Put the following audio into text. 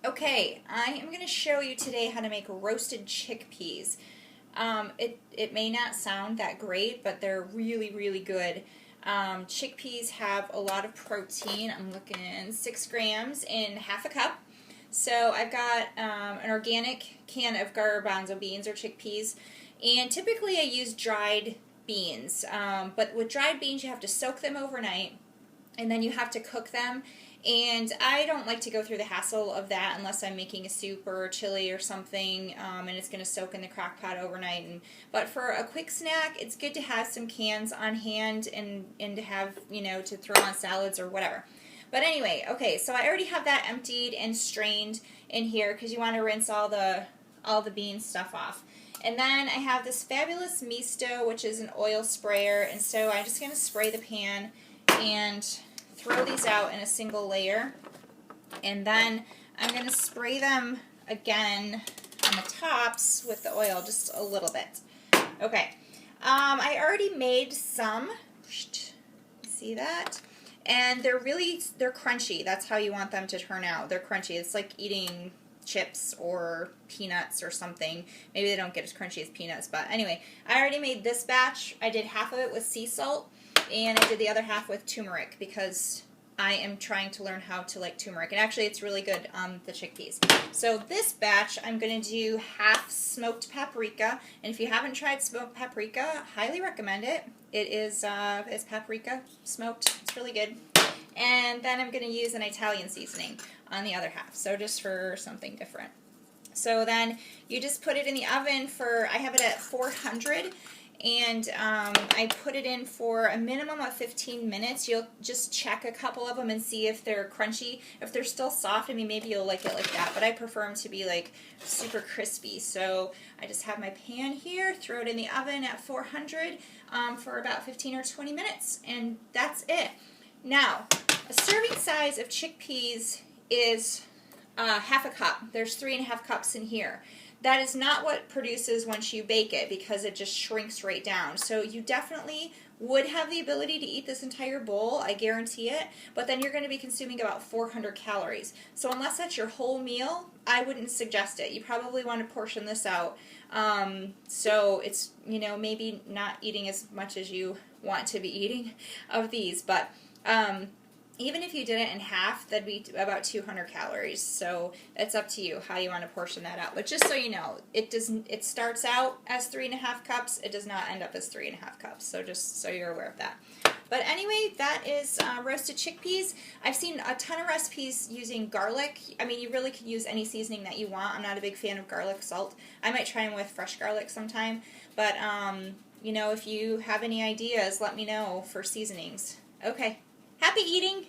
Okay, I am going to show you today how to make roasted chickpeas. It may not sound that great, but they're really, really good. Chickpeas have a lot of protein. I'm looking 6 grams in half a cup. So I've got an organic can of garbanzo beans or chickpeas, and typically I use dried beans. But with dried beans, you have to soak them overnight, and then you have to cook them. And I don't like to go through the hassle of that unless I'm making a soup or a chili or something, and it's going to soak in the crock pot overnight. But for a quick snack, it's good to have some cans on hand and to have, to throw on salads or whatever. But anyway, okay, so I already have that emptied and strained in here because you want to rinse all the bean stuff off. And then I have this fabulous misto, which is an oil sprayer, and so I'm just going to spray the pan and throw these out in a single layer, and then I'm going to spray them again on the tops with the oil just a little bit. Okay, I already made some. See that? And they're crunchy. That's how you want them to turn out. They're crunchy. It's like eating chips or peanuts or something. Maybe they don't get as crunchy as peanuts, but anyway, I already made this batch. I did half of it with sea salt, and I did the other half with turmeric because I am trying to learn how to like turmeric. And actually, it's really good on the chickpeas. So this batch, I'm going to do half smoked paprika. And if you haven't tried smoked paprika, highly recommend it. It's paprika smoked. It's really good. And then I'm going to use an Italian seasoning on the other half. So just for something different. So then you just put it in the oven for, I have it at 400. And I put it in for a minimum of 15 minutes. You'll just check a couple of them and see if they're crunchy. If they're still soft, I mean, maybe you'll like it like that, but I prefer them to be like super crispy. So I just have my pan here, throw it in the oven at 400 for about 15 or 20 minutes, and that's it. Now, a serving size of chickpeas is half a cup. There's 3.5 cups in here. That is not what produces once you bake it because it just shrinks right down. So you definitely would have the ability to eat this entire bowl, I guarantee it, but then you're going to be consuming about 400 calories. So unless that's your whole meal, I wouldn't suggest it. You probably want to portion this out. So it's, maybe not eating as much as you want to be eating of these, but even if you did it in half, that'd be about 200 calories. So it's up to you how you want to portion that out. But just so you know, it starts out as 3.5 cups. It does not end up as 3.5 cups. So just so you're aware of that. But anyway, that is roasted chickpeas. I've seen a ton of recipes using garlic. I mean, you really could use any seasoning that you want. I'm not a big fan of garlic salt. I might try them with fresh garlic sometime. But, if you have any ideas, let me know for seasonings. Okay. Happy eating!